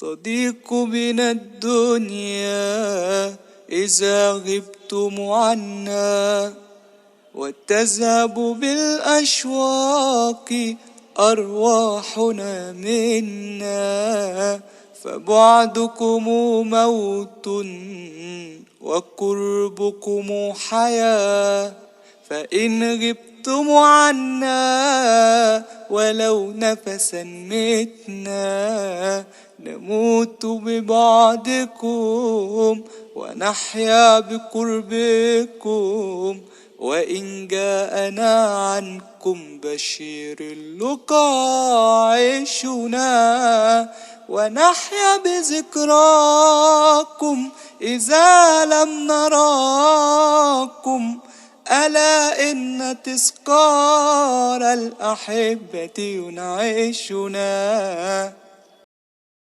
تضيق بنا الدنيا إذا غبتم عنا، وتذهب بالأشواق أرواحنا منا، فبعدكم موت وقربكم حياة. فإن غبتم عنا ولو نفسا متنا، نموت ببعدكم ونحيا بقربكم. وإن جاءنا عنكم بشير اللقاء عيشنا، ونحيا بذكراكم إذا لم نراكم. ألا إن تذكار الأحبة ينعشنا.